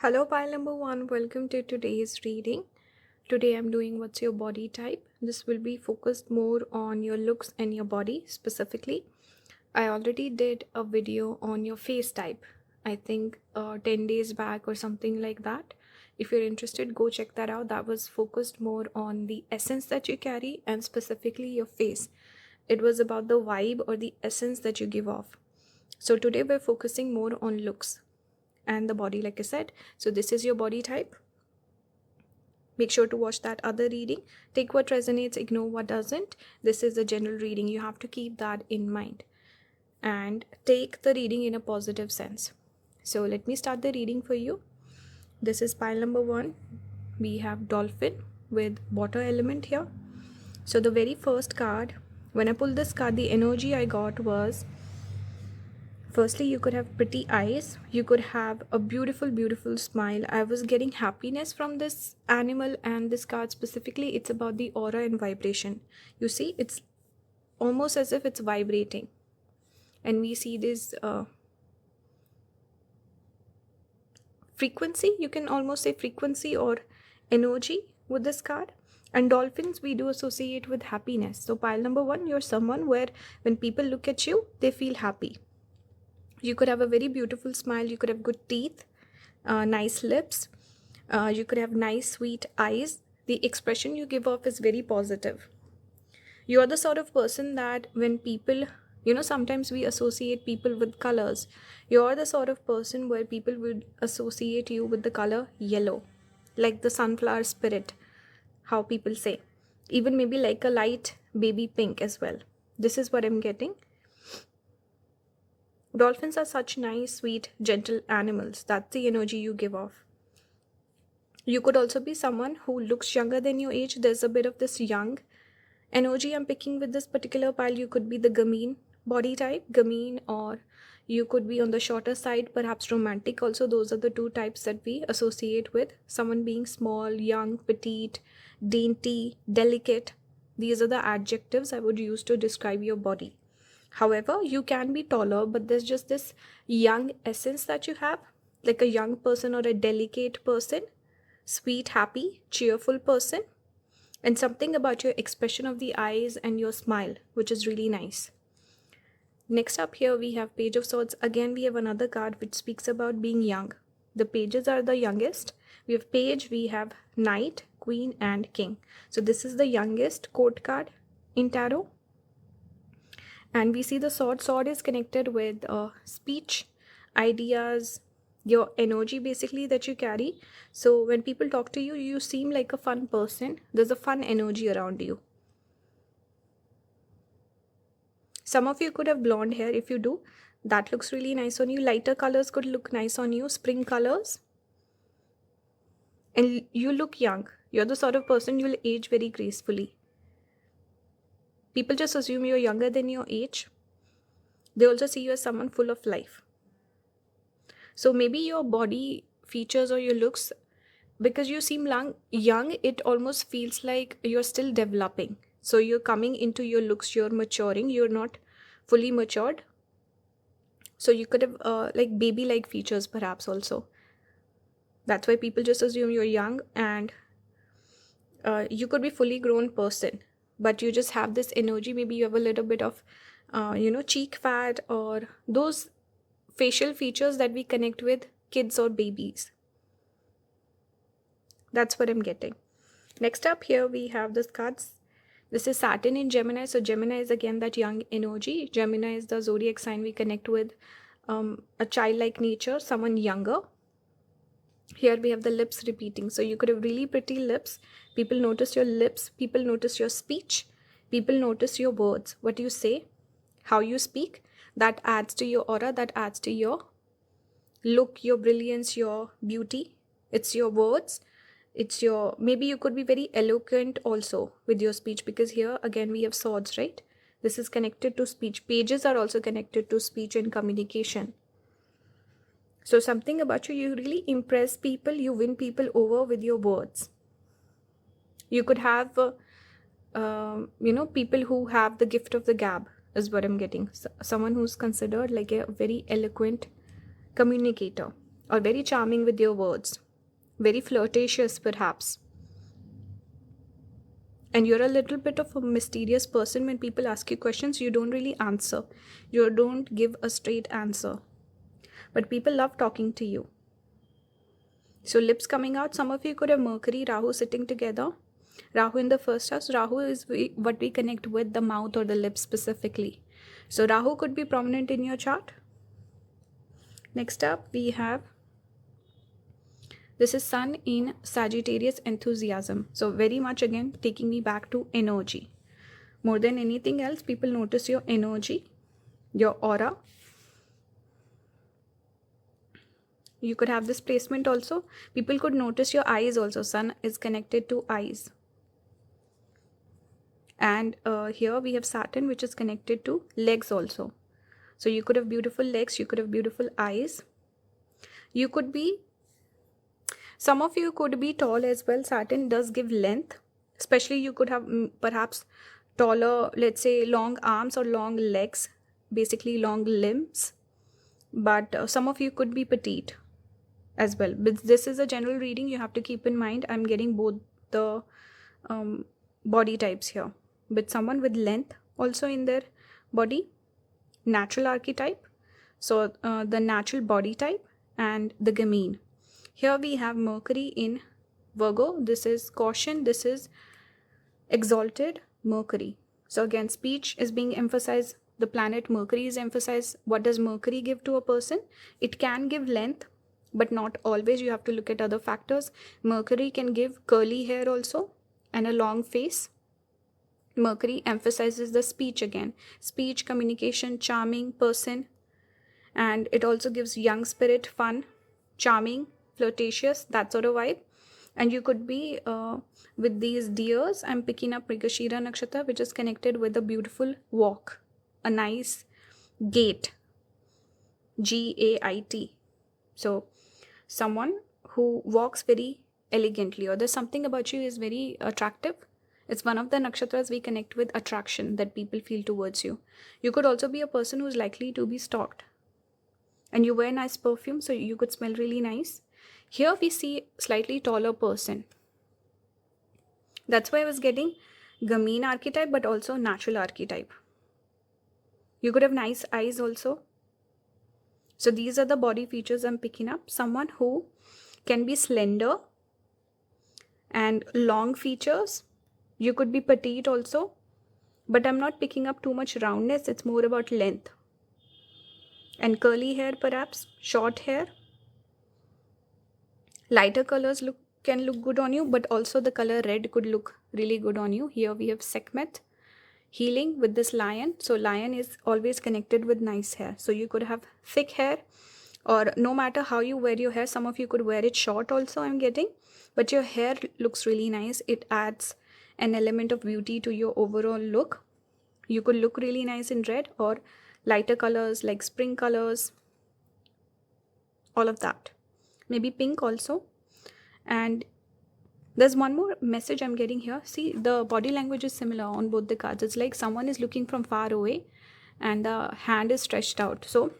Hello, pile number one. Welcome to today's reading. Today I'm doing what's your body type. This will be focused more on your looks and your body specifically. I already did a video on your face type, I think 10 days back or something like that. If you're interested, go check that out. That was focused more on the essence that you carry and specifically your face. It was about the vibe or the essence that you give off. So today we're focusing more on looks and the body, like I said. So this is your body type. Make sure to watch that other reading. Take what resonates, ignore what doesn't. This is a general reading. You have to keep that in mind and take the reading in a positive sense. So let me start the reading for you. This is pile number one. We have dolphin with water element here. So the very first card, when I pulled this card, the energy I got was, firstly, you could have pretty eyes. You could have a beautiful, beautiful smile. I was getting happiness from this animal, and this card specifically, it's about the aura and vibration. You see, it's almost as if it's vibrating. And we see this frequency, you can almost say frequency or energy with this card. And dolphins, we do associate with happiness. So pile number one, you're someone where when people look at you, they feel happy. You could have a very beautiful smile. You could have good teeth, nice lips. You could have nice, sweet eyes. The expression you give off is very positive. You are the sort of person that when people, sometimes we associate people with colors. You are the sort of person where people would associate you with the color yellow, like the sunflower spirit, how people say. Even maybe like a light baby pink as well. This is what I'm getting. Dolphins are such nice, sweet, gentle animals. That's the energy you give off. You could also be someone who looks younger than your age. There's a bit of this young energy I'm picking with this particular pile. You could be the gamine body type, gamine, or you could be on the shorter side, perhaps romantic also. Those are the two types that we associate with someone being small, young, petite, dainty, delicate. These are the adjectives I would use to describe your body. However, you can be taller, but there's just this young essence that you have, like a young person or a delicate person, sweet, happy, cheerful person, and something about your expression of the eyes and your smile, which is really nice. Next up here, we have Page of Swords. Again, we have another card which speaks about being young. The pages are the youngest. We have Page, we have Knight, Queen, and King. So this is the youngest court card in tarot. And we see the sword. Sword is connected with speech, ideas, your energy basically that you carry. So when people talk to you, you seem like a fun person. There's a fun energy around you. Some of you could have blonde hair. If you do, that looks really nice on you. Lighter colors could look nice on you. Spring colors. And you look young. You're the sort of person you'll age very gracefully. People just assume you're younger than your age. They also see you as someone full of life. So maybe your body features or your looks, because you seem young, it almost feels like you're still developing. So you're coming into your looks, you're maturing, you're not fully matured. So you could have like baby-like features perhaps also. That's why people just assume you're young, and you could be fully grown person. But you just have this energy. Maybe you have a little bit of, cheek fat or those facial features that we connect with kids or babies. That's what I'm getting. Next up here, we have this cards. This is Saturn in Gemini. So Gemini is again that young energy. Gemini is the zodiac sign we connect with a childlike nature, someone younger. Here we have the lips repeating. So you could have really pretty lips. People notice your lips. People notice your speech. People notice your words. What you say, how you speak. That adds to your aura. That adds to your look, your brilliance, your beauty. It's your words. It's your, maybe you could be very eloquent also with your speech, because here again we have swords, right? This is connected to speech. Pages are also connected to speech and communication. So something about you, you really impress people, you win people over with your words. You could have, people who have the gift of the gab is what I'm getting. So, someone who's considered like a very eloquent communicator. or very charming with your words, very flirtatious perhaps. And you're a little bit of a mysterious person. When people ask you questions, you don't really answer. You don't give a straight answer. But people love talking to you. So lips coming out. Some of you could have Mercury, Rahu sitting together. Rahu in the first house. Rahu is what we connect with the mouth or the lips specifically. So Rahu could be prominent in your chart. Next up we have, this is Sun in Sagittarius, enthusiasm. So very much again taking me back to energy. More than anything else, people notice your energy, your aura. You could have this placement also. People could notice your eyes also. Sun is connected to eyes. And here we have Saturn, which is connected to legs also. So you could have beautiful legs, you could have beautiful eyes. You could be, some of you could be tall as well. Saturn does give length. Especially you could have perhaps taller, let's say long arms or long legs, basically long limbs. But some of you could be petite as well. But this is a general reading. You have to keep in mind I'm getting both the body types here. But someone with length also in their body, natural archetype. So the natural body type and the gamine. Here we have Mercury in Virgo. This is caution. This is exalted Mercury. So again, speech is being emphasized. The planet Mercury is emphasized. What does Mercury give to a person? It can give length, but not always. You have to look at other factors. Mercury can give curly hair also and a long face. Mercury emphasizes the speech again. Speech, communication, charming person. And it also gives young spirit, fun, charming, flirtatious, that sort of vibe. And you could be with these deers. I'm picking up Mrigashira Nakshatra, which is connected with a beautiful walk, a nice gait, G-A-I-T. So someone who walks very elegantly, or there's something about you is very attractive. It's one of the nakshatras we connect with attraction that people feel towards you. You could also be a person who's likely to be stalked. And you wear nice perfume, so you could smell really nice. Here we see slightly taller person. That's why I was getting gamine archetype, but also natural archetype. You could have nice eyes also. So these are the body features I'm picking up. Someone who can be slender and long features. You could be petite also, but I'm not picking up too much roundness. It's more about length. And curly hair perhaps, short hair. Lighter colors can look good on you, but also the color red could look really good on you. Here we have Sekhmet, healing with this lion. So lion is always connected with nice hair. So you could have thick hair, or no matter how you wear your hair, some of you could wear it short also, I'm getting. But your hair looks really nice. It adds an element of beauty to your overall look. You could look really nice in red or lighter colors like spring colors, all of that. Maybe pink also. And there's one more message I'm getting here. See, the body language is similar on both the cards. It's like someone is looking from far away and the hand is stretched out. So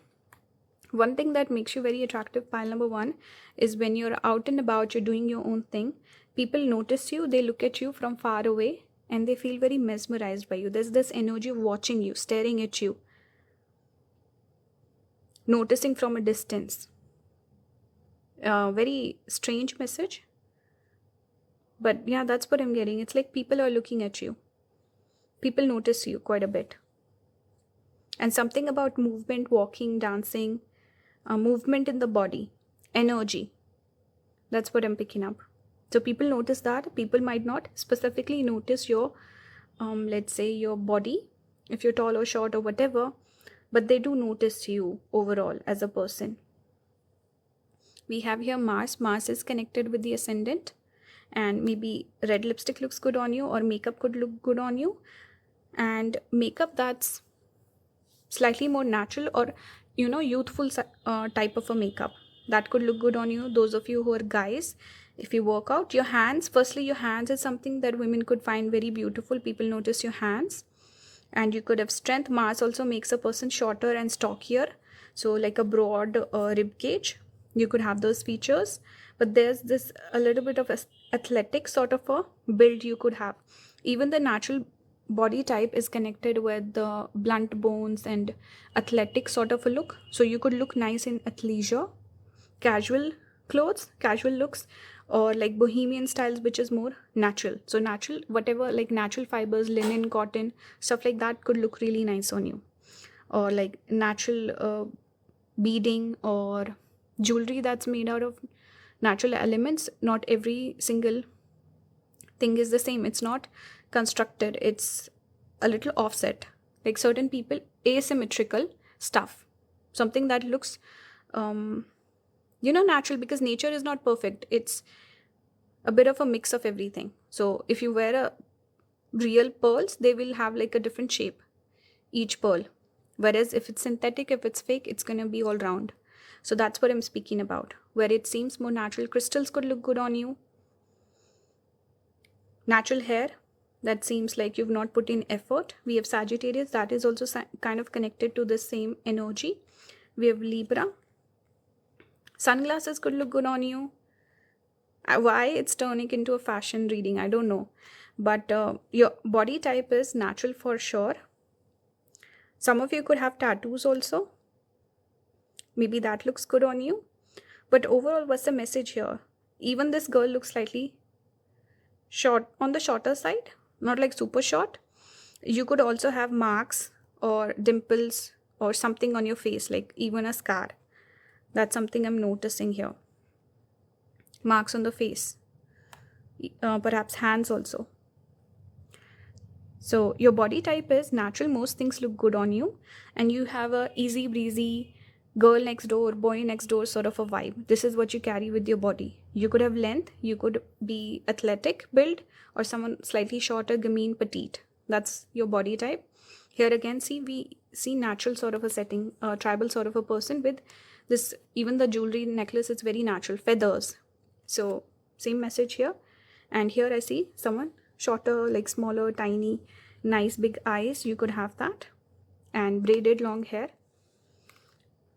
one thing that makes you very attractive, pile number one, is when you're out and about, you're doing your own thing. People notice you, they look at you from far away and they feel very mesmerized by you. There's this energy of watching you, staring at you, noticing from a distance. Very strange message. But yeah, that's what I'm getting. It's like people are looking at you. People notice you quite a bit. And something about movement, walking, dancing, movement in the body, energy. That's what I'm picking up. So people notice that. People might not specifically notice your, let's say your body, if you're tall or short or whatever, but they do notice you overall as a person. We have here Mars. Mars is connected with the ascendant, and maybe red lipstick looks good on you, or makeup could look good on you. And makeup that's slightly more natural or, youthful type of a makeup, that could look good on you. Those of you who are guys, if you work out, your hands, firstly your hands is something that women could find very beautiful. People notice your hands. And you could have strength. Mars also makes a person shorter and stockier, so like a broad rib cage. You could have those features, but there's this a little bit of athletic sort of a build you could have. Even the natural body type is connected with the blunt bones and athletic sort of a look. So you could look nice in athleisure, casual clothes, casual looks, or like bohemian styles, which is more natural. So natural, whatever, like natural fibers, linen, cotton, stuff like that could look really nice on you. Or like natural beading or jewelry that's made out of natural elements. Not every single thing is the same. It's not constructed, it's a little offset. Like certain people, asymmetrical stuff, something that looks natural, because nature is not perfect. It's a bit of a mix of everything. So if you wear a real pearls, they will have like a different shape, each pearl. Whereas if it's synthetic, if it's fake, it's going to be all round. So that's what I'm speaking about. Where it seems more natural, crystals could look good on you. Natural hair, that seems like you've not put in effort. We have Sagittarius, that is also kind of connected to the same energy. We have Libra. Sunglasses could look good on you. Why it's turning into a fashion reading, I don't know. But your body type is natural for sure. Some of you could have tattoos also. Maybe that looks good on you. But overall, what's the message here? Even this girl looks slightly short, on the shorter side, not like super short. You could also have marks or dimples or something on your face, like even a scar. That's something I'm noticing here. Marks on the face. Perhaps hands also. So your body type is natural. Most things look good on you. And you have a easy breezy, girl next door, boy next door sort of a vibe. This is what you carry with your body. You could have length. You could be athletic build, or someone slightly shorter, gamine, petite. That's your body type. Here again, we see natural sort of a setting, tribal sort of a person with this, even the jewelry necklace, it's very natural. Feathers. So same message here. And here I see someone shorter, like smaller, tiny, nice big eyes. You could have that. And braided long hair.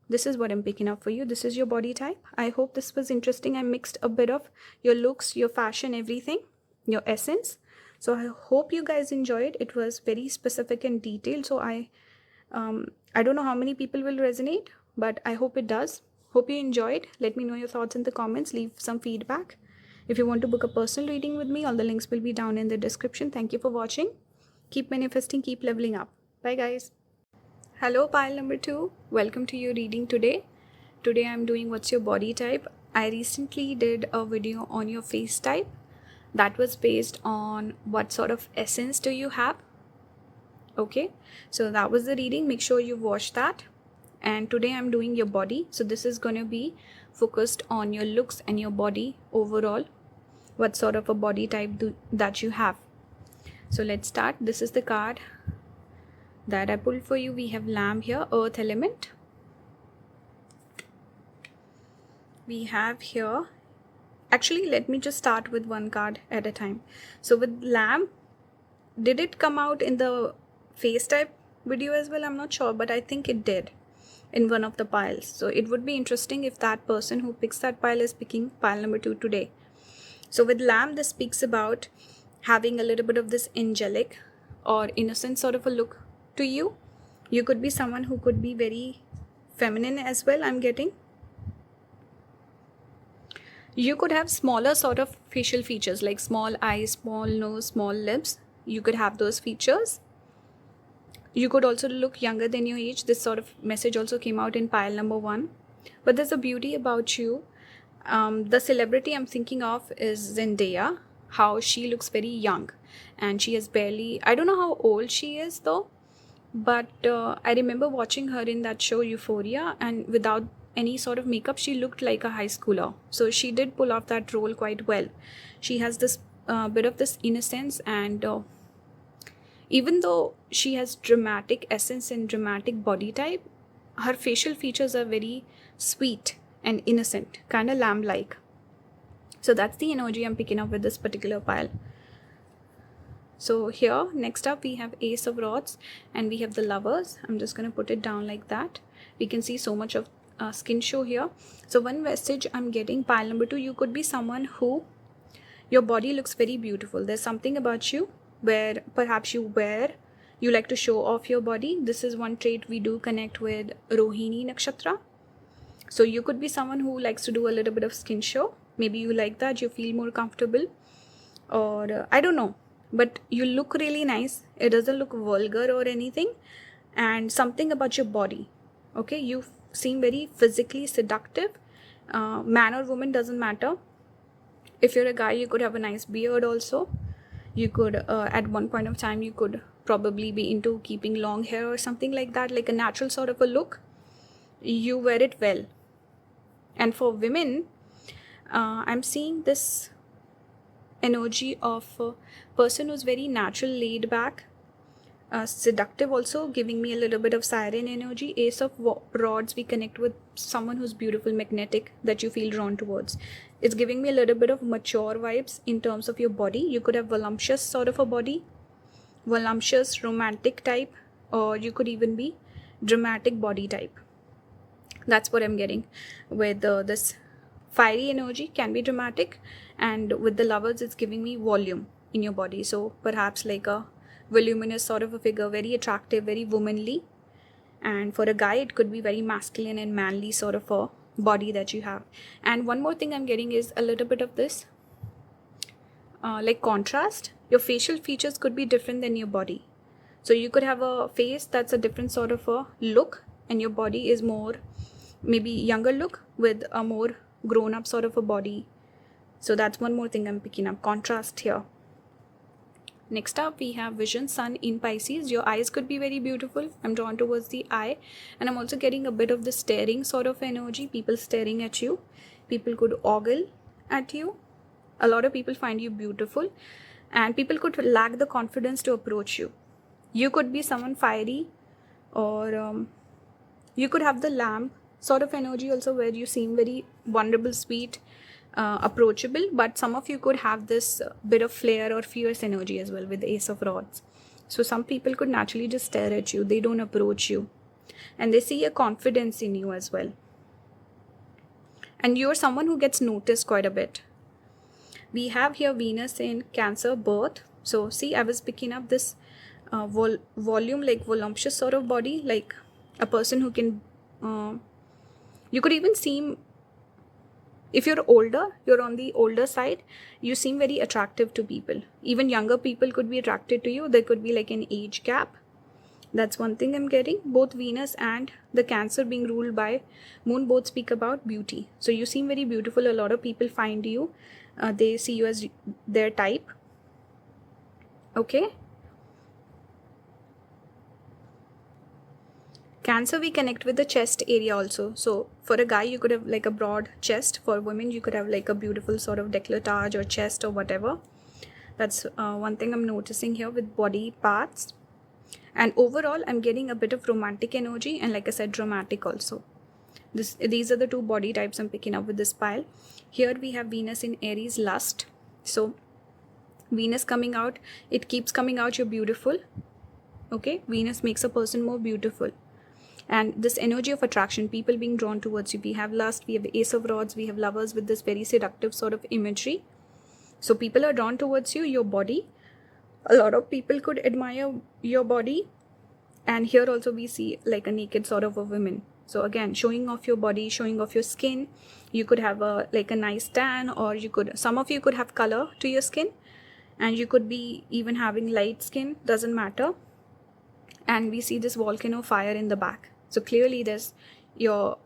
This is what I'm picking up for you. This is your body type. I hope this was interesting. I mixed a bit of your looks, your fashion, everything, your essence. So I hope you guys enjoyed. It was very specific and detailed. So I don't know how many people will resonate, but I hope it does. Hope you enjoyed. Let me know your thoughts in the comments. Leave some feedback. If you want to book a personal reading with me, all the links will be down in the description. Thank you for watching. Keep manifesting, keep leveling up. Bye guys. Hello pile number 2. Welcome to your reading today. Today I'm doing what's your body type. I recently did a video on your face type. That was based on what sort of essence do you have. Okay, so that was the reading. Make sure you watch that. And today I'm doing your body. So this is going to be focused on your looks and your body overall. What sort of a body type that you have. So let's start. This is the card that I pulled for you. We have Lamb here, earth element. We have here, actually let me just start with one card at a time. So with Lamb, did it come out in the face type video as well? I'm not sure, but I think it did in one of the piles. So it would be interesting if that person who picks that pile is picking pile number 2 today. So with Lamb, this speaks about having a little bit of this angelic or innocent sort of a look to you. You could be someone who could be very feminine as well, I'm getting. You could have smaller sort of facial features like small eyes, small nose, small lips. You could have those features. You could also look younger than your age. This sort of message also came out in pile number 1. But there's a beauty about you. The celebrity I'm thinking of is Zendaya. How she looks very young. And she has barely, I don't know how old she is though. But I remember watching her in that show Euphoria. And without any sort of makeup, she looked like a high schooler. So she did pull off that role quite well. She has this bit of this innocence, and even though she has dramatic essence and dramatic body type, her facial features are very sweet and innocent, kind of lamb-like. So that's the energy I'm picking up with this particular pile. So here, next up, we have Ace of Rods and we have the Lovers. I'm just going to put it down like that. We can see so much of skin show here. So one message I'm getting, pile number 2, you could be someone who your body looks very beautiful. There's something about you where perhaps you like to show off your body. This is one trait we do connect with Rohini Nakshatra. So you could be someone who likes to do a little bit of skin show. Maybe you like that, you feel more comfortable, or I don't know, but you look really nice. It doesn't look vulgar or anything. And something about your body, okay, you seem very physically seductive. Man or woman, doesn't matter. If you're a guy, you could have a nice beard also. You could at one point of time you could probably be into keeping long hair or something like that, like a natural sort of a look. You wear it well. And for women, I'm seeing this energy of a person who's very natural, laid back, seductive also, giving me a little bit of siren energy. Ace of rods, we connect with someone who's beautiful, magnetic, that you feel drawn towards. It's giving me a little bit of mature vibes in terms of your body. You could have voluptuous sort of a body, voluptuous, romantic type, or you could even be dramatic body type. That's what I'm getting with this fiery energy. Can be dramatic, and with the lovers, it's giving me volume in your body. So perhaps like a voluminous sort of a figure, very attractive, very womanly. And for a guy, it could be very masculine and manly sort of a body that you have. And one more thing I'm getting is a little bit of this like contrast. Your facial features could be different than your body. So you could have a face that's a different sort of a look, and your body is more maybe younger look with a more grown up sort of a body. So that's one more thing I'm picking up, contrast here. Next up, we have Vision, Sun in Pisces. Your eyes could be very beautiful. I'm drawn towards the eye. And I'm also getting a bit of the staring sort of energy. People staring at you. People could ogle at you. A lot of people find you beautiful. And people could lack the confidence to approach you. You could be someone fiery, or you could have the lamp sort of energy also, where you seem very vulnerable, sweet, approachable. But some of you could have this bit of flair or fierce energy as well with the Ace of Rods. So some people could naturally just stare at you. They don't approach you, and they see a confidence in you as well. And you're someone who gets noticed quite a bit. We have here Venus in Cancer, birth. So see, I was picking up this volume, like voluptuous sort of body, like a person who can you could even seem, if you're older, you're on the older side, you seem very attractive to people. Even younger people could be attracted to you. There could be like an age gap. That's one thing I'm getting. Both Venus and the Cancer being ruled by Moon both speak about beauty. So you seem very beautiful. A lot of people find you. They see you as their type. Okay. Cancer, we connect with the chest area also. So for a guy, you could have like a broad chest. For women, you could have like a beautiful sort of décolletage or chest or whatever. That's one thing I'm noticing here with body parts. And overall, I'm getting a bit of romantic energy, and like I said, dramatic also. These are the two body types I'm picking up with this pile. Here we have Venus in Aries, lust. So Venus coming out, it keeps coming out, you're beautiful. Okay, Venus makes a person more beautiful. And this energy of attraction, people being drawn towards you. We have lust, we have Ace of Rods, we have lovers with this very seductive sort of imagery. So people are drawn towards you, your body. A lot of people could admire your body. And here also we see like a naked sort of a woman. So again, showing off your body, showing off your skin. You could have like a nice tan, or some of you could have color to your skin. And you could be even having light skin, doesn't matter. And we see this volcano fire in the back. So clearly your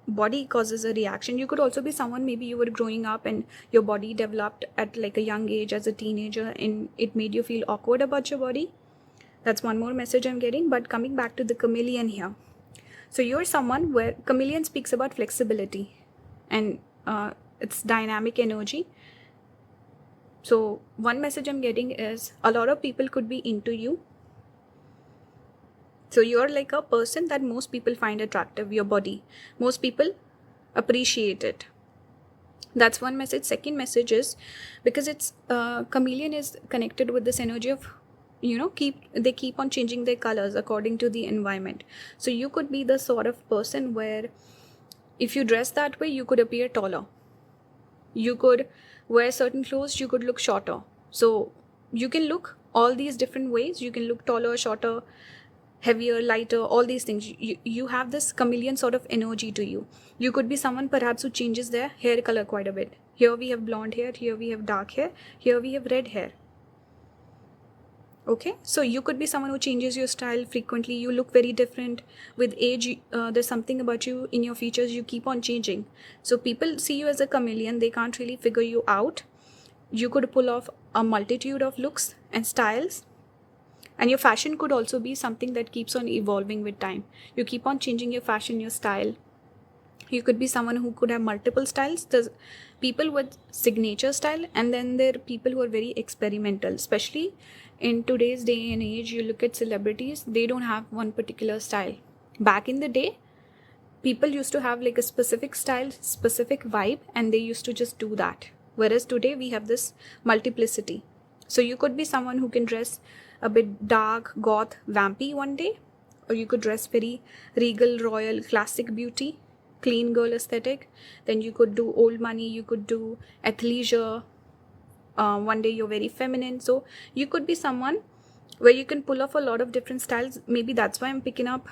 body causes a reaction. You could also be someone, maybe you were growing up and your body developed at like a young age as a teenager, and it made you feel awkward about your body. That's one more message I'm getting. But coming back to the chameleon here. So you're someone where chameleon speaks about flexibility, and it's dynamic energy. So one message I'm getting is a lot of people could be into you. So you're like a person that most people find attractive, your body. Most people appreciate it. That's one message. Second message is, because it's chameleon is connected with this energy of, they keep on changing their colors according to the environment. So you could be the sort of person where If you dress that way, you could appear taller. You could wear certain clothes, you could look shorter. So you can look all these different ways. You can look taller, shorter, heavier, lighter, all these things. You have this chameleon sort of energy to you. You could be someone perhaps who changes their hair color quite a bit. Here we have blonde hair, here we have dark hair, here we have red hair. Okay, so you could be someone who changes your style frequently. You look very different with age. There's something about you in your features, you keep on changing. So people see you as a chameleon. They can't really figure you out. You could pull off a multitude of looks and styles. And your fashion could also be something that keeps on evolving with time. You keep on changing your fashion, your style. You could be someone who could have multiple styles. There's people with signature style, and then there are people who are very experimental. Especially in today's day and age, you look at celebrities, they don't have one particular style. Back in the day, people used to have like a specific style, specific vibe, and they used to just do that. Whereas today we have this multiplicity. So you could be someone who can dress a bit dark, goth, vampy one day, or you could dress very regal, royal, classic beauty, clean girl aesthetic. Then you could do old money, you could do athleisure. One day you're very feminine. So you could be someone where you can pull off a lot of different styles. Maybe that's why I'm picking up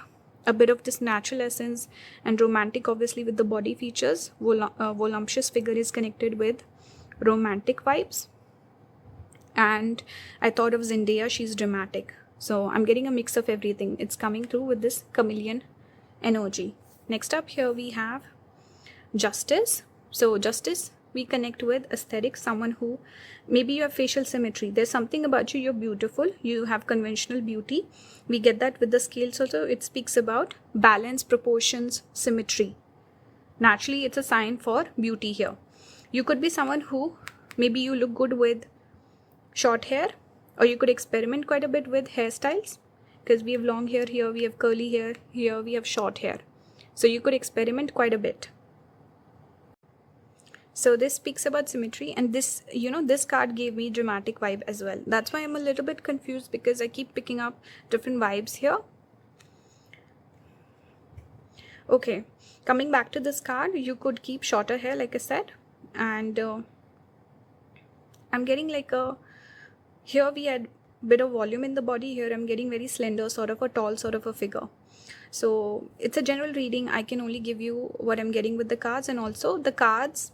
a bit of this natural essence and romantic, obviously with the body features. Voluptuous figure is connected with romantic vibes. And I thought of Zendaya, she's dramatic. So I'm getting a mix of everything. It's coming through with this chameleon energy. Next up here we have Justice. So Justice, we connect with aesthetic, someone who maybe you have facial symmetry. There's something about you, you're beautiful, you have conventional beauty. We get that with the scales also. It speaks about balance, proportions, symmetry. Naturally, it's a sign for beauty here. You could be someone who maybe you look good with short hair, or you could experiment quite a bit with hairstyles, because we have long hair here, we have curly hair here, we have short hair. So you could experiment quite a bit. So this speaks about symmetry, and this, this card gave me dramatic vibe as well. That's why I'm a little bit confused, because I keep picking up different vibes here. Okay, coming back to this card, you could keep shorter hair like I said, and I'm getting like here we had bit of volume in the body. Here I'm getting very slender, sort of a tall sort of a figure. So it's a general reading. I can only give you what I'm getting with the cards, and also the cards,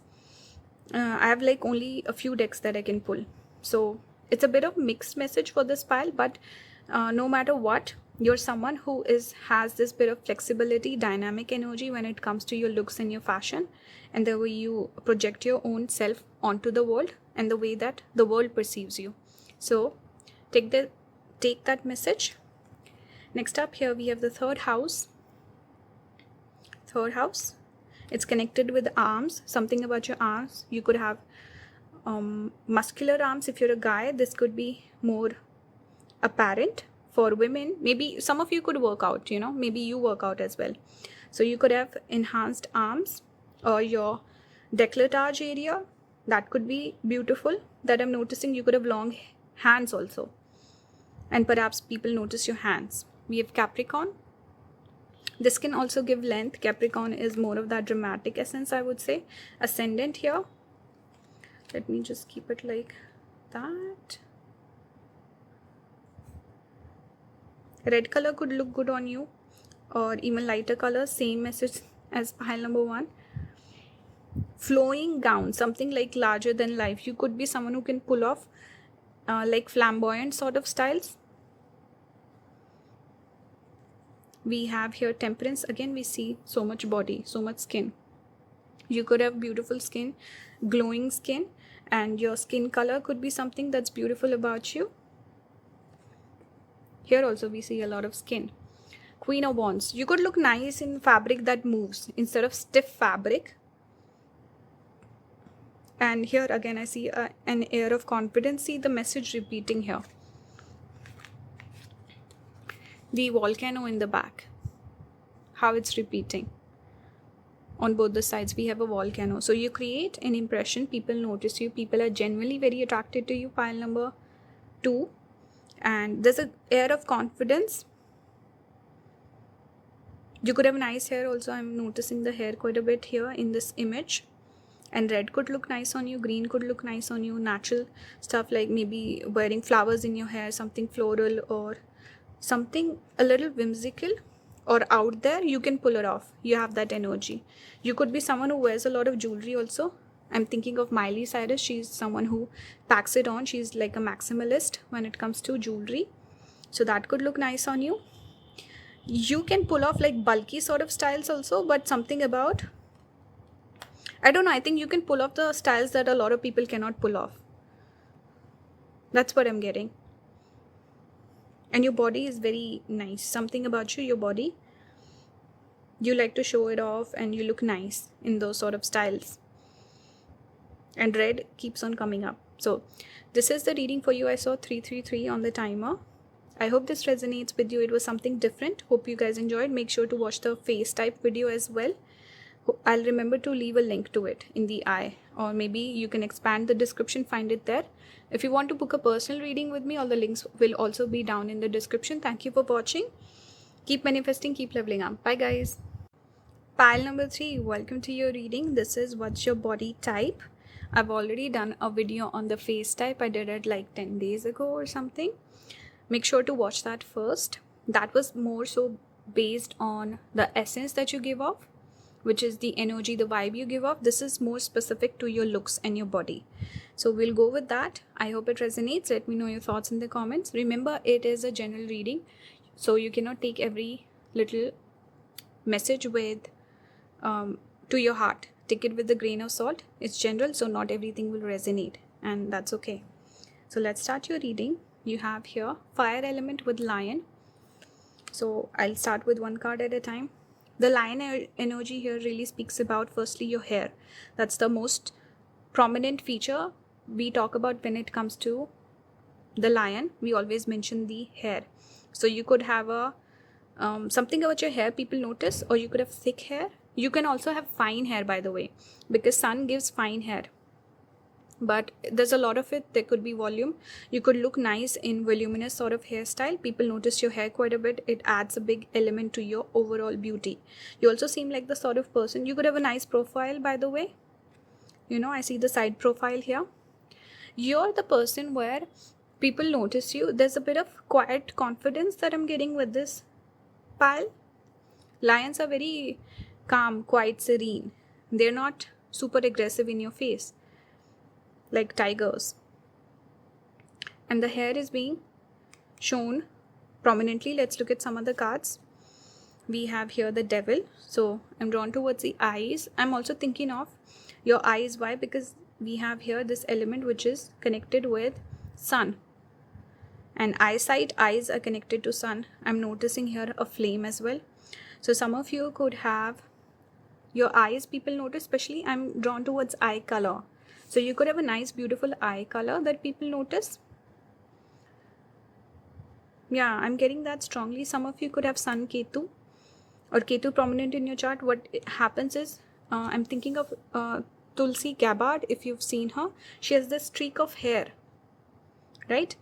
I have like only a few decks that I can pull. So it's a bit of mixed message for this pile, but no matter what, you're someone who has this bit of flexibility, dynamic energy when it comes to your looks and your fashion, and the way you project your own self onto the world, and the way that the world perceives you. So take that message. Next up here we have the third house. It's connected with arms, something about your arms. You could have muscular arms if you're a guy. This could be more apparent. For women, maybe some of you could work out, maybe you work out as well. So you could have enhanced arms, or your décolletage area, that could be beautiful. That I'm noticing. You could have long hands also, and perhaps people notice your hands. We have Capricorn. This can also give length. Capricorn is more of that dramatic essence, I would say. Ascendant here. Let me just keep it like that. Red color could look good on you, or even lighter color. Same message as pile number 1. Flowing gown, something like larger than life. You could be someone who can pull off like flamboyant sort of styles. We have here Temperance. Again, we see so much body, so much skin. You could have beautiful skin, glowing skin, and your skin color could be something that's beautiful about you. Here also we see a lot of skin. Queen of Wands. You could look nice in fabric that moves instead of stiff fabric. And here again I see an air of confidence. See the message repeating here. The volcano in the back. How it's repeating. On both the sides we have a volcano. So you create an impression. People notice you. People are genuinely very attracted to you. Pile number 2. And there's an air of confidence. You could have nice hair also. I'm noticing the hair quite a bit here in this image. And red could look nice on you, green could look nice on you, natural stuff like maybe wearing flowers in your hair, something floral or something a little whimsical or out there, you can pull it off. You have that energy. You could be someone who wears a lot of jewelry also. I'm thinking of Miley Cyrus. She's someone who packs it on. She's like a maximalist when it comes to jewelry. So that could look nice on you. You can pull off like bulky sort of styles also, but something about, I don't know, I think you can pull off the styles that a lot of people cannot pull off. That's what I'm getting. And your body is very nice. Something about you, your body, you like to show it off and you look nice in those sort of styles. And red keeps on coming up. So this is the reading for you. I saw 333 on the timer. I hope this resonates with you. It was something different. Hope you guys enjoyed. Make sure to watch the face type video as well. I'll remember to leave a link to it in the eye, or maybe you can expand the description, find it there. If you want to book a personal reading with me, all the links will also be down in the description. Thank you for watching. Keep manifesting, keep leveling up. Bye guys. Pile number 3, welcome to your reading. This is what's your body type. I've already done a video on the face type. I did it like 10 days ago or something. Make sure to watch that first. That was more so based on the essence that you give off, which is the energy, the vibe you give off. This is more specific to your looks and your body. So we'll go with that. I hope it resonates. Let me know your thoughts in the comments. Remember, it is a general reading, so you cannot take every little message with to your heart. Take it with a grain of salt. It's general, so not everything will resonate, and that's okay. So let's start your reading. You have here fire element with lion. So I'll start with one card at a time. The lion energy here really speaks about, firstly, your hair. That's the most prominent feature we talk about when it comes to the lion. We always mention the hair. So you could have a something about your hair people notice, or you could have thick hair. You can also have fine hair, by the way, because sun gives fine hair. But there's a lot of it. There could be volume. You could look nice in voluminous sort of hairstyle. People notice your hair quite a bit. It adds a big element to your overall beauty. You also seem like the sort of person, you could have a nice profile, by the way. You know, I see the side profile here. You're the person where people notice you. There's a bit of quiet confidence that I'm getting with this pile. Lions are very calm, quiet, serene. They're not super aggressive in your face like tigers. And the hair is being shown prominently. Let's look at some of the cards. We have here the devil. So I'm drawn towards the eyes. I'm also thinking of your eyes. Why? Because we have here this element which is connected with sun. And eyesight, eyes are connected to sun. I'm noticing here a flame as well. So some of you could have your eyes, people notice, especially I'm drawn towards eye color. So you could have a nice, beautiful eye color that people notice. Yeah, I'm getting that strongly. Some of you could have Sun Ketu or Ketu prominent in your chart. What happens is, I'm thinking of Tulsi Gabbard, if you've seen her. She has this streak of hair, right?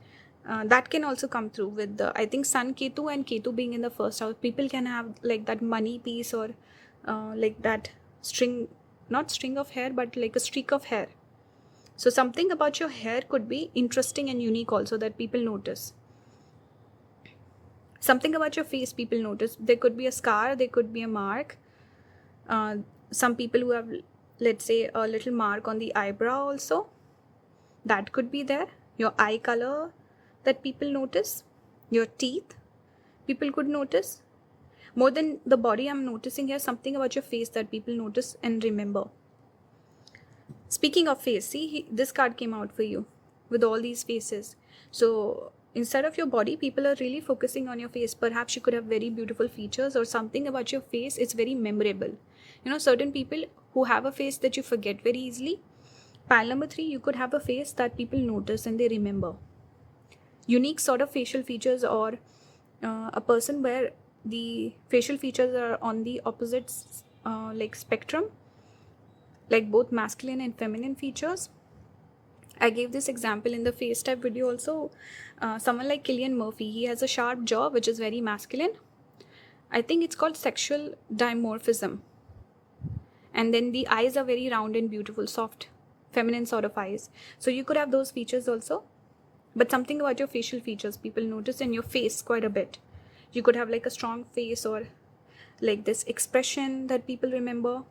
That can also come through with the, I think, Sun Ketu and Ketu being in the first house. People can have like that money piece or like that string, not string of hair, but like a streak of hair. So something about your hair could be interesting and unique also that people notice. Something about your face people notice. There could be a scar, there could be a mark. Some people who have, let's say, a little mark on the eyebrow also. That could be there. Your eye color that people notice. Your teeth people could notice. More than the body, I'm noticing here something about your face that people notice and remember. Speaking of face, see, this card came out for you with all these faces. So instead of your body, people are really focusing on your face. Perhaps you could have very beautiful features or something about your face. It's very memorable. You know, certain people who have a face that you forget very easily. Pile number 3, you could have a face that people notice and they remember. Unique sort of facial features, or a person where the facial features are on the opposite like spectrum, like both masculine and feminine features. I gave this example in the face type video also. Someone like Cillian Murphy, he has a sharp jaw which is very masculine, I think it's called sexual dimorphism. And then the eyes are very round and beautiful, soft, feminine sort of eyes. So you could have those features also. But something about your facial features people notice in your face quite a bit. You could have like a strong face, or like this expression that people remember,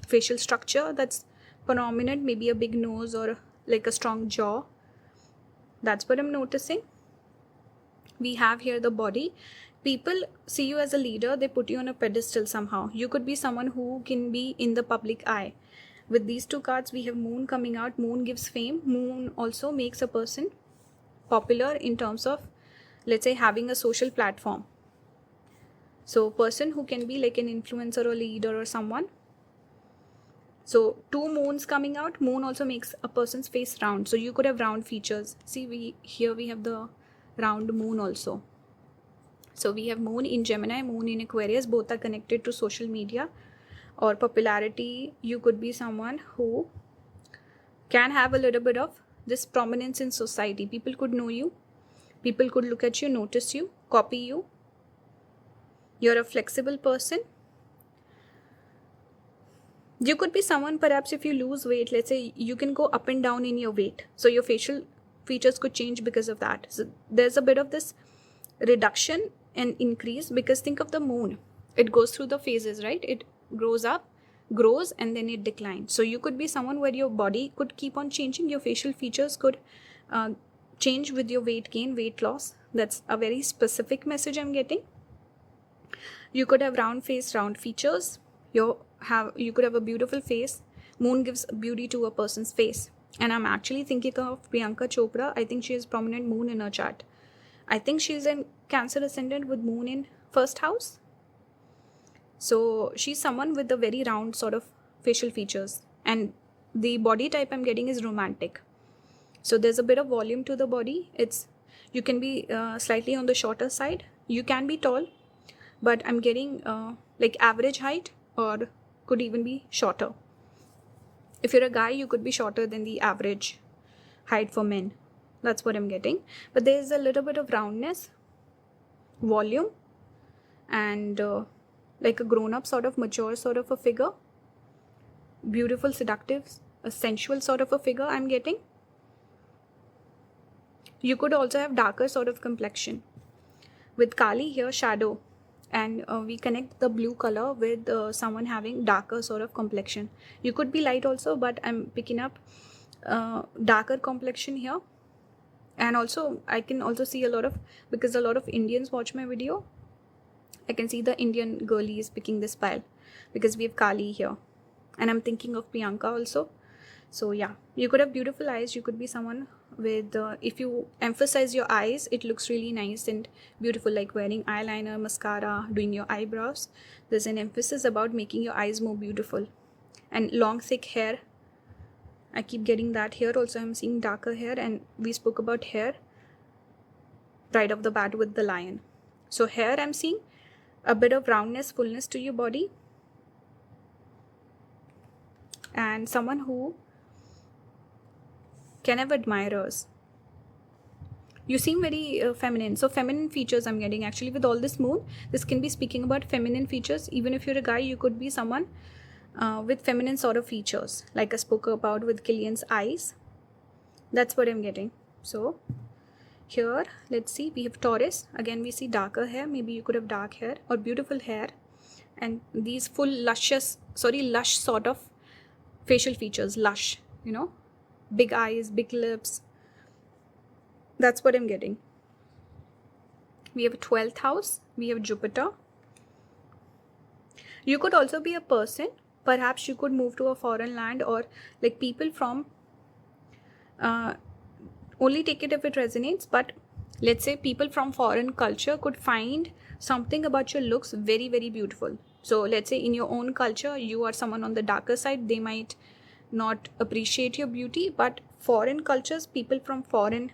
facial structure that's prominent, maybe a big nose or like a strong jaw. That's what I'm noticing. We have here the body. People see you as a leader, they put you on a pedestal somehow. You could be someone who can be in the public eye. With these two cards, we have moon coming out. Moon gives fame. Moon also makes a person popular in terms of, let's say, having a social platform. So person who can be like an influencer or leader or someone. So two moons coming out. Moon also makes a person's face round. So you could have round features. See, here we have the round moon also. So we have moon in Gemini, moon in Aquarius. Both are connected to social media or popularity. You could be someone who can have a little bit of this prominence in society. People could know you. People could look at you, notice you, copy you. You're a flexible person. You could be someone, perhaps if you lose weight, let's say, you can go up and down in your weight. So your facial features could change because of that. So there's a bit of this reduction and increase, because think of the moon. It goes through the phases, right? It grows up, grows, and then it declines. So you could be someone where your body could keep on changing. Your facial features could change with your weight gain, weight loss. That's a very specific message I'm getting. You could have round face, round features. You could have a beautiful face. Moon gives beauty to a person's face. And I'm actually thinking of Priyanka Chopra. I think she has prominent moon in her chart. I think she's in Cancer ascendant with moon in first house. So she's someone with a very round sort of facial features. And the body type I'm getting is romantic. So there's a bit of volume to the body. You can be slightly on the shorter side. You can be tall, but I'm getting like average height, or could even be shorter. If you're a guy, you could be shorter than the average height for men. That's what I'm getting. But there's a little bit of roundness, volume, and like a grown-up sort of mature sort of a figure. Beautiful, seductive, a sensual sort of a figure I'm getting. You could also have darker sort of complexion. With Kali here, shadow. And we connect the blue color with someone having darker sort of complexion. You could be light also, but I'm picking up darker complexion here. And also I can also see because a lot of Indians watch my video, I can see the Indian girlies picking this pile because we have Kali here. And I'm thinking of Priyanka also. So yeah, you could have beautiful eyes. You could be someone with, if you emphasize your eyes, it looks really nice and beautiful, like wearing eyeliner, mascara, doing your eyebrows. There's an emphasis about making your eyes more beautiful. And long, thick hair. I keep getting that here also. I'm seeing darker hair, and we spoke about hair right off the bat with the lion. So hair, I'm seeing a bit of roundness, fullness to your body. And someone who can have admirers. You seem very feminine. So feminine features I'm getting actually with all this moon. This can be speaking about feminine features. Even if you're a guy, you could be someone with feminine sort of features, like I spoke about with Killian's eyes. That's what I'm getting. So here, let's see, we have Taurus. Again, we see darker hair. Maybe you could have dark hair or beautiful hair. And these full lush sort of facial features. Lush, big eyes, big lips. That's what I'm getting. We have 12th house. We have Jupiter. You could also be a person. Perhaps you could move to a foreign land, or like people from, only take it if it resonates, but let's say people from foreign culture could find something about your looks very, very beautiful. So let's say in your own culture, you are someone on the darker side. They might not appreciate your beauty, but foreign cultures, people from foreign,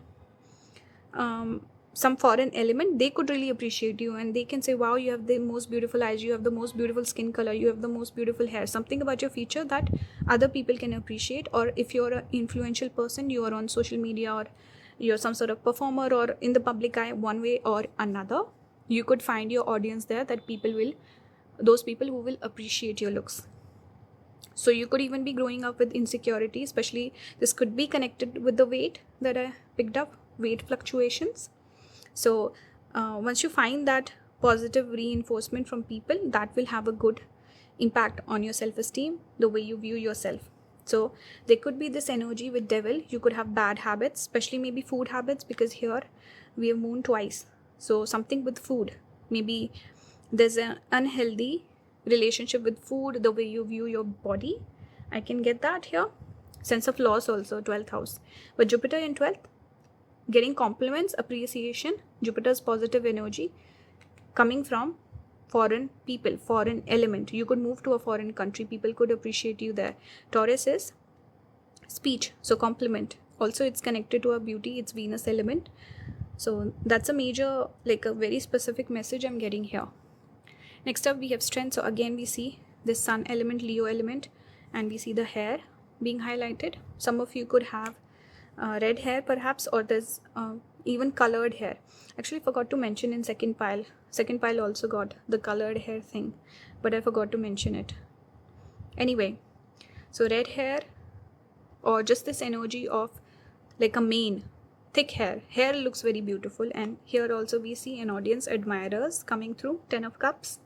some foreign element, they could really appreciate you, and they can say, wow, you have the most beautiful eyes, you have the most beautiful skin color, you have the most beautiful hair, something about your feature that other people can appreciate. Or if you're an influential person, you are on social media, or you're some sort of performer or in the public eye one way or another, you could find your audience there, that those people who will appreciate your looks. So you could even be growing up with insecurity, especially this could be connected with the weight that I picked up, weight fluctuations. So once you find that positive reinforcement from people, that will have a good impact on your self-esteem, the way you view yourself. So there could be this energy with devil. You could have bad habits, especially maybe food habits, because here we have moon twice. So something with food, maybe there's an unhealthy relationship with food, the way you view your body. I can get that here. Sense of loss also, 12th house. But Jupiter in 12th, getting compliments, appreciation, Jupiter's positive energy coming from foreign people, foreign element. You could move to a foreign country, people could appreciate you there. Taurus is speech, so compliment. Also it's connected to our beauty, it's Venus element. So that's a major, like a very specific message I'm getting here. Next up we have strength. So again we see this sun element, Leo element, and we see the hair being highlighted. Some of you could have red hair perhaps, or there's even colored hair. Actually forgot to mention in second pile also got the colored hair thing, but I forgot to mention it. Anyway, so red hair, or just this energy of like a mane, thick hair looks very beautiful. And here also we see an audience, admirers coming through, 10 of cups.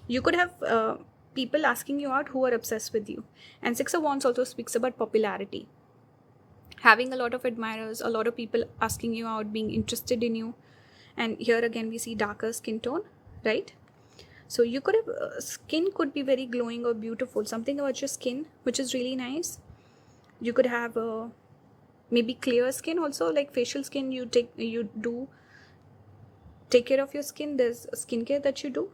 You could have people asking you out who are obsessed with you. And 6 of wands also speaks about popularity, having a lot of admirers, a lot of people asking you out, being interested in you. And here again we see darker skin tone, right? So you could have skin could be very glowing or beautiful, something about your skin which is really nice. You could have maybe clear skin also, like facial skin. You do take care of your skin. There's skincare that you do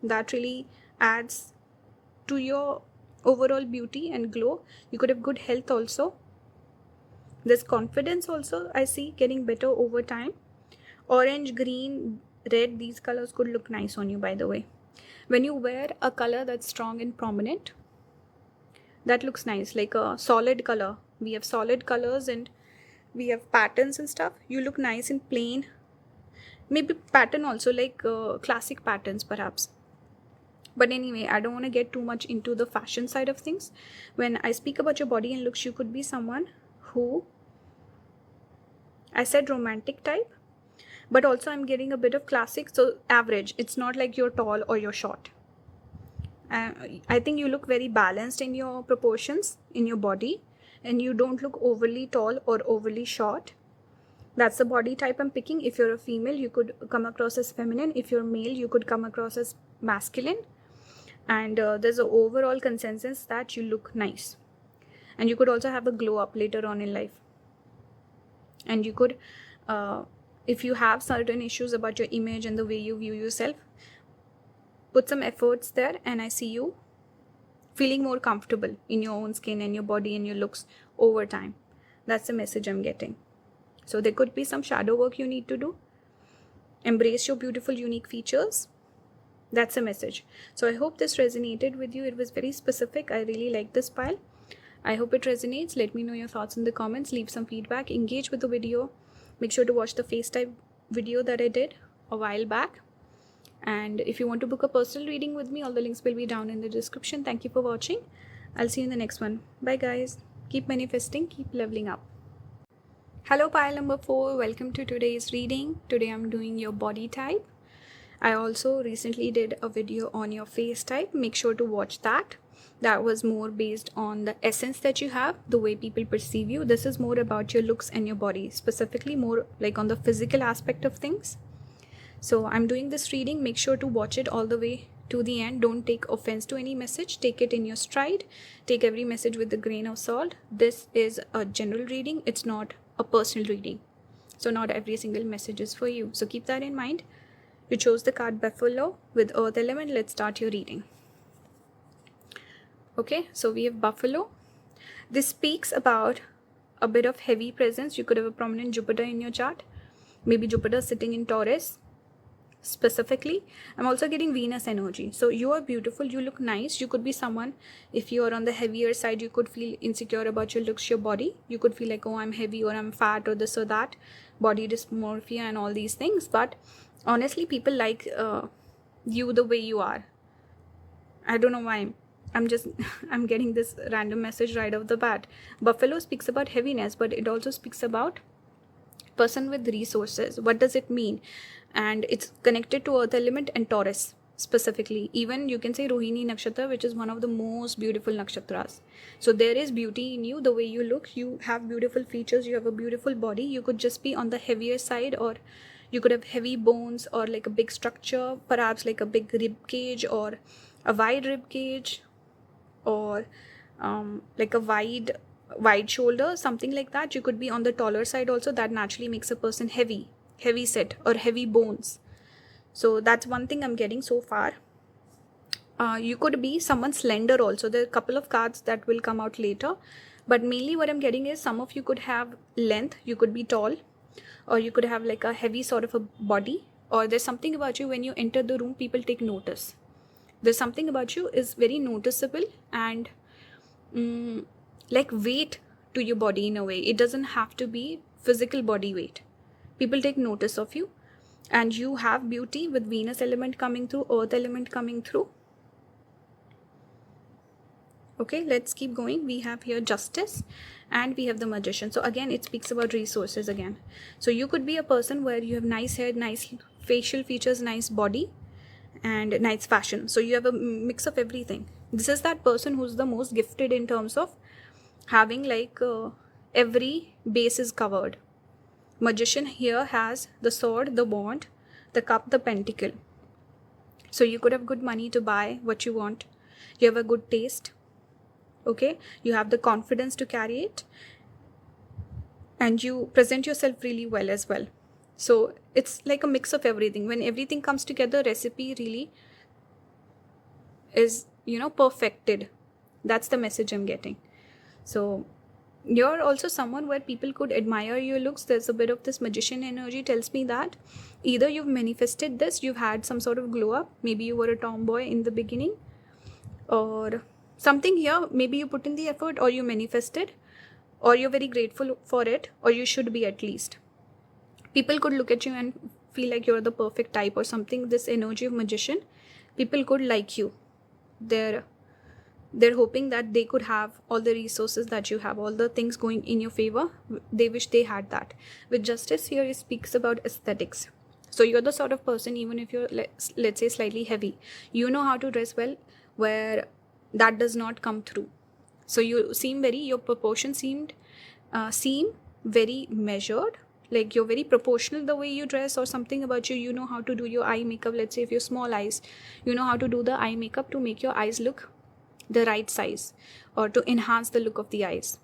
that really adds to your overall beauty and glow. You could have good health also. There's confidence also, I see, getting better over time. Orange, green, red, these colors could look nice on you, by the way. When you wear a color that's strong and prominent, that looks nice, like a solid color. We have solid colors and we have patterns and stuff. You look nice in plain, maybe pattern also, like classic patterns perhaps. But anyway, I don't want to get too much into the fashion side of things. When I speak about your body and looks, you could be someone who, I said romantic type, but also I'm getting a bit of classic, so average. It's not like you're tall or you're short. I think you look very balanced in your proportions in your body, and you don't look overly tall or overly short. That's the body type I'm picking. If you're a female, you could come across as feminine. If you're male, you could come across as masculine. And there's an overall consensus that you look nice. And you could also have a glow up later on in life. And you could, if you have certain issues about your image and the way you view yourself, put some efforts there, and I see you feeling more comfortable in your own skin and your body and your looks over time. That's the message I'm getting. So there could be some shadow work you need to do. Embrace your beautiful, unique features. That's a message. So I hope this resonated with you. It was very specific. I really like this pile. I hope it resonates. Let me know your thoughts in the comments. Leave some feedback. Engage with the video. Make sure to watch the face type video that I did a while back. And if you want to book a personal reading with me, all the links will be down in the description. Thank you for watching. I'll see you in the next one. Bye guys. Keep manifesting. Keep leveling up. Hello pile number 4. Welcome to today's reading. Today I'm doing your body type. I also recently did a video on your face type. Make sure to watch that. That was more based on the essence that you have, the way people perceive you. This is more about your looks and your body, specifically more like on the physical aspect of things. So I'm doing this reading. Make sure to watch it all the way to the end. Don't take offense to any message. Take it in your stride. Take every message with a grain of salt. This is a general reading. It's not a personal reading. So not every single message is for you. So keep that in mind. You chose the card Buffalo with Earth element. Let's start your reading. Okay, so we have Buffalo. This speaks about a bit of heavy presence. You could have a prominent Jupiter in your chart. Maybe Jupiter sitting in Taurus. Specifically, I'm also getting Venus energy. So you are beautiful, you look nice. You could be someone, if you are on the heavier side, you could feel insecure about your looks, your body. You could feel like, oh, I'm heavy or I'm fat or this or that. body dysmorphia and all these things, but honestly people like you the way you are. I don't know why I'm just I'm getting this random message right off the bat. Buffalo speaks about heaviness, but it also speaks about person with resources. What does it mean? And it's connected to earth element and Taurus specifically. Even you can say Rohini Nakshatra, which is one of the most beautiful nakshatras. So there is beauty in you, the way you look. You have beautiful features, you have a beautiful body. You could just be on the heavier side, or you could have heavy bones, or like a big structure, perhaps like a big rib cage or a wide rib cage, or like a wide shoulder, something like that. You could be on the taller side also. That naturally makes a person heavy set or heavy bones. So that's one thing I'm getting so far. You could be someone slender also. There are a couple of cards that will come out later, but mainly what I'm getting is some of you could have length. You could be tall, or you could have like a heavy sort of a body, or there's something about you when you enter the room, people take notice. There's something about you is very noticeable, and like weight to your body in a way. It doesn't have to be physical body weight. People take notice of you, and you have beauty with Venus element coming through, earth element coming through. Okay, let's keep going. We have here Justice, and we have the Magician. So again, it speaks about resources again. So you could be a person where you have nice hair, nice facial features, nice body, and nice fashion. So you have a mix of everything. This is that person who's the most gifted in terms of having like every base is covered. Magician here has the sword, the wand, the cup, the pentacle. So you could have good money to buy what you want. You have a good taste. Okay, you have the confidence to carry it, and you present yourself really well as well. So it's like a mix of everything. When everything comes together, recipe really is, perfected. That's the message I'm getting. So you're also someone where people could admire your looks. There's a bit of this Magician energy, tells me that either you've manifested this, you've had some sort of glow up. Maybe you were a tomboy in the beginning, or something here. Maybe you put in the effort, or you manifested, or you're very grateful for it, or you should be at least. People could look at you and feel like you're the perfect type or something. This energy of Magician, people could like you. They're hoping that they could have all the resources that you have, all the things going in your favor. They wish they had that. With Justice here, it speaks about aesthetics. So you're the sort of person, even if you're, let's say, slightly heavy, you know how to dress well, where that does not come through. So you seem your proportions seem very measured. Like you're very proportional the way you dress, or something about you. You know how to do your eye makeup. Let's say if you're small eyes, you know how to do the eye makeup to make your eyes look the right size, or to enhance the look of the eyes.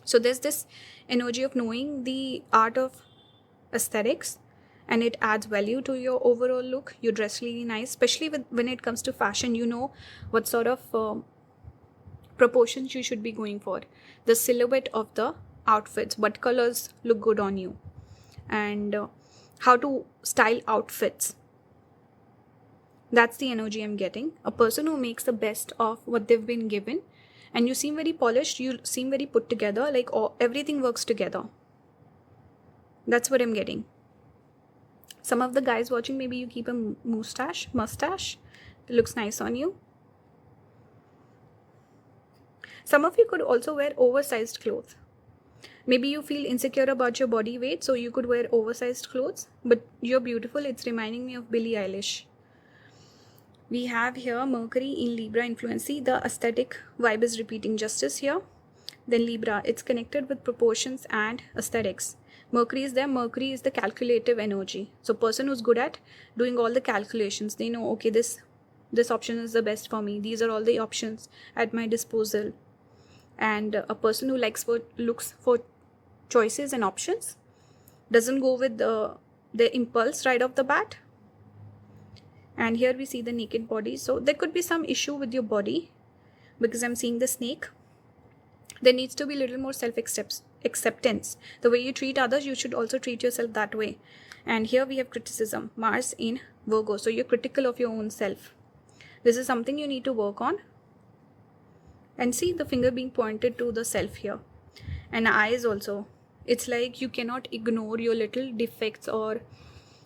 So there's this energy of knowing the art of aesthetics, and it adds value to your overall look. You dress really nice, especially when it comes to fashion. You know what sort of proportions you should be going for, the silhouette of the outfits, what colors look good on you, and how to style outfits. That's the energy I'm getting. A person who makes the best of what they've been given, and you seem very polished, you seem very put together, like everything works together. That's what I'm getting. Some of the guys watching, maybe you keep a mustache. It looks nice on you. Some of you could also wear oversized clothes. Maybe you feel insecure about your body weight, so you could wear oversized clothes, but you're beautiful. It's reminding me of Billie Eilish. We have here Mercury in Libra influence. See, the aesthetic vibe is repeating. Justice here. Then Libra, it's connected with proportions and aesthetics. Mercury is there. Mercury is the calculative energy. So person who's good at doing all the calculations, they know, okay, this option is the best for me. These are all the options at my disposal. And a person who looks for choices and options, doesn't go with the impulse right off the bat. And here we see the naked body. So there could be some issue with your body, because I'm seeing the snake. There needs to be a little more self-acceptance. The way you treat others, you should also treat yourself that way. And here we have criticism, Mars in Virgo. So you're critical of your own self. This is something you need to work on. And see the finger being pointed to the self here. And eyes also. It's like you cannot ignore your little defects, or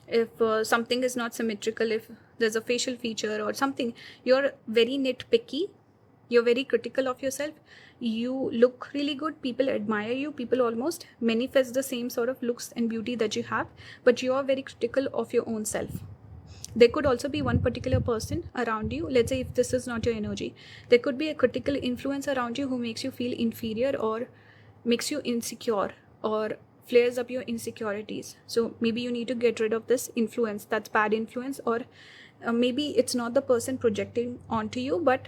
if something is not symmetrical, if there's a facial feature or something, you're very nitpicky, you're very critical of yourself. You look really good, people admire you, people almost manifest the same sort of looks and beauty that you have, but you are very critical of your own self. There could also be one particular person around you. Let's say if this is not your energy, there could be a critical influence around you who makes you feel inferior or makes you insecure or flares up your insecurities. So maybe you need to get rid of this influence, that's bad influence, or maybe it's not the person projecting onto you, but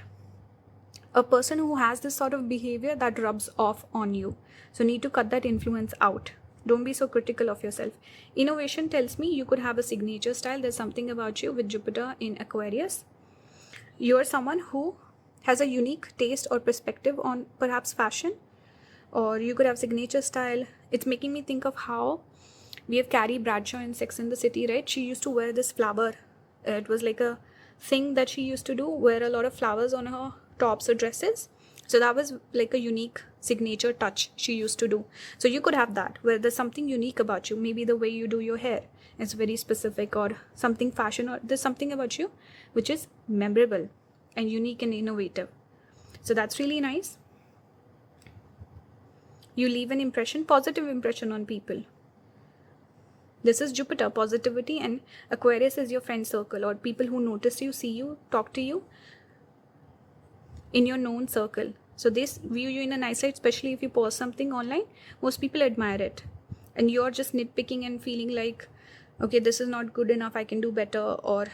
a person who has this sort of behavior that rubs off on you. So need to cut that influence out. Don't be so critical of yourself. Innovation tells me you could have a signature style. There's something about you with Jupiter in Aquarius. You're someone who has a unique taste or perspective on perhaps fashion, or you could have signature style. It's making me think of how we have Carrie Bradshaw in Sex and the City, right? She used to wear this flower. It was like a thing that she used to do, wear a lot of flowers on her tops or dresses. So that was like a unique signature touch she used to do. So you could have that, where there's something unique about you. Maybe the way you do your hair is very specific, or something fashion, or there's something about you which is memorable and unique and innovative. So that's really nice. You leave an impression, positive impression on people. This is Jupiter, positivity, and Aquarius is your friend circle, or people who notice you, see you, talk to you in your known circle. So they view you in a nice light, especially if you post something online. Most people admire it, and you're just nitpicking and feeling like, okay, this is not good enough, I can do better, or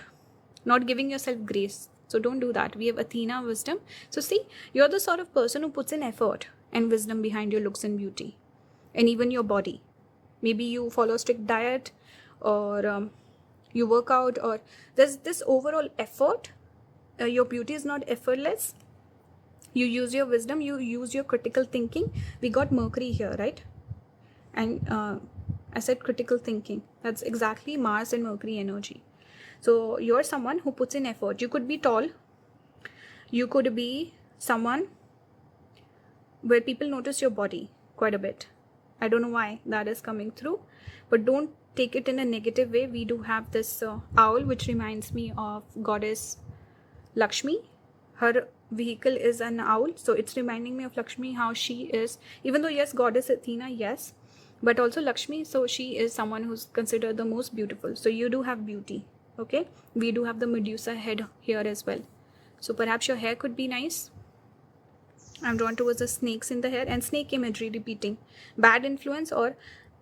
not giving yourself grace. So don't do that. We have Athena, wisdom. So see, you're the sort of person who puts in effort and wisdom behind your looks and beauty, and even your body. Maybe you follow a strict diet, or you work out, or there's this overall effort. Your beauty is not effortless. You use your wisdom, you use your critical thinking. We got Mercury here, right? And I said critical thinking. That's exactly Mars and Mercury energy. So you're someone who puts in effort. You could be tall. You could be someone where people notice your body quite a bit. I don't know why that is coming through, but don't take it in a negative way. We do have this owl, which reminds me of goddess Lakshmi. Her vehicle is an owl, so it's reminding me of Lakshmi, how she is, even though yes, goddess Athena, yes, but also Lakshmi, so she is someone who's considered the most beautiful. So you do have beauty, okay? We do have the Medusa head here as well. So perhaps your hair could be nice. I'm drawn towards the snakes in the hair and snake imagery repeating. Bad influence, or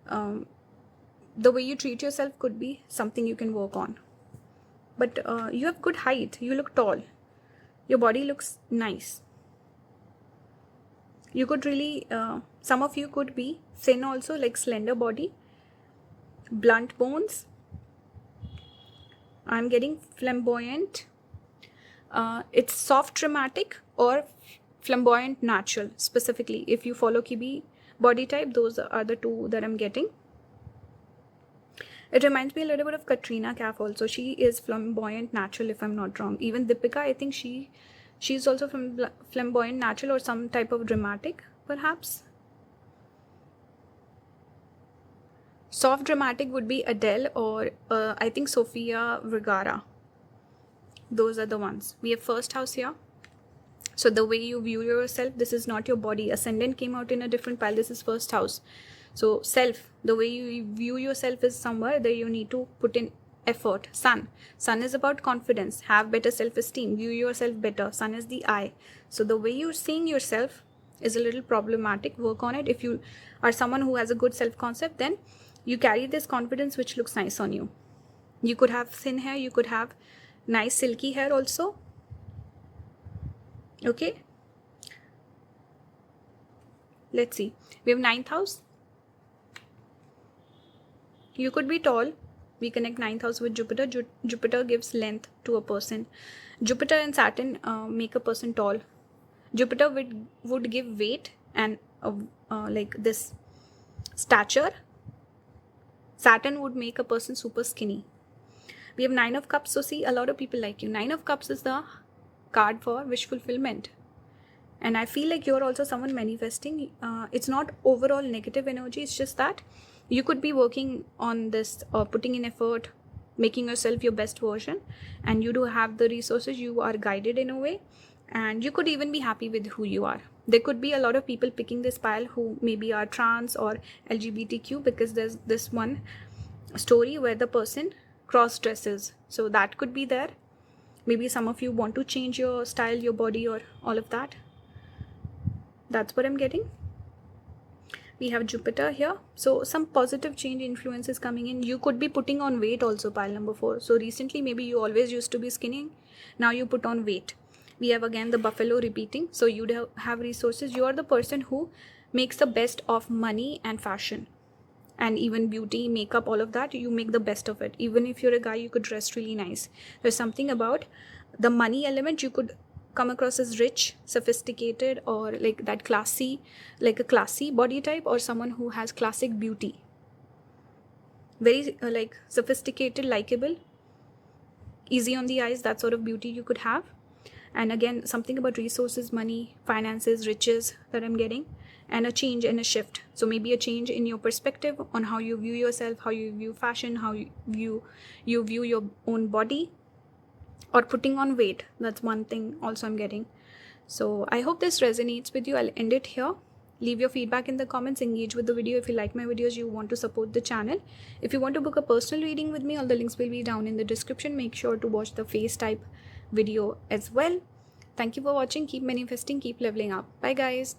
the way you treat yourself could be something you can work on. But you have good height. You look tall. Your body looks nice. You could really, some of you could be thin also, like slender body, blunt bones. I'm getting flamboyant. It's soft dramatic or flamboyant natural. Specifically, if you follow Kibi body type, those are the two that I'm getting. It reminds me a little bit of Katrina Kaif also. She is flamboyant natural, if I'm not wrong. Even Deepika, I think she's also flamboyant natural, or some type of dramatic, perhaps. Soft dramatic would be Adele, or I think Sofia Vergara. Those are the ones. We have first house here. So the way you view yourself, this is not your body. Ascendant came out in a different pile. This is first house. So self, the way you view yourself is somewhere that you need to put in effort. Sun is about confidence. Have better self-esteem. View yourself better. Sun is the eye. So the way you're seeing yourself is a little problematic. Work on it. If you are someone who has a good self-concept, then you carry this confidence which looks nice on you. You could have thin hair. You could have nice silky hair also. Okay. Let's see. We have 9th house. You could be tall. We connect 9th house with Jupiter. Jupiter gives length to a person. Jupiter and Saturn make a person tall. Jupiter would give weight and like this stature. Saturn would make a person super skinny. We have 9 of Cups. So see, a lot of people like you. 9 of Cups is the card for wish fulfillment. And I feel like you're also someone manifesting. It's not overall negative energy, it's just that you could be working on this or putting in effort, making yourself your best version, and you do have the resources, you are guided in a way, and you could even be happy with who you are. There could be a lot of people picking this pile who maybe are trans or LGBTQ, because there's this one story where the person cross dresses, so that could be there. Maybe some of you want to change your style, your body, or all of that. That's what I'm getting. We have Jupiter here, so some positive change influence is coming in. You could be putting on weight also, pile number 4. So recently maybe you always used to be skinny, now you put on weight. We have again the buffalo repeating, so you have resources. You are the person who makes the best of money and fashion, and even beauty, makeup, all of that. You make the best of it. Even if you're a guy, you could dress really nice. There's something about the money element. You could come across as rich, sophisticated, or like that classy, like a classy body type, or someone who has classic beauty, very like sophisticated, likable, easy on the eyes, that sort of beauty you could have. And again, something about resources, money, finances, riches that I'm getting, and a change and a shift. So maybe a change in your perspective on how you view yourself, how you view fashion, how you view your own body, or putting on weight. That's one thing also I'm getting. So I hope this resonates with you. I'll end it here. Leave your feedback in the comments, engage with the video. If you like my videos, you want to support the channel. If you want to book a personal reading with me, all the links will be down in the description. Make sure to watch the face type video as well. Thank you for watching. Keep manifesting, keep leveling up. Bye guys.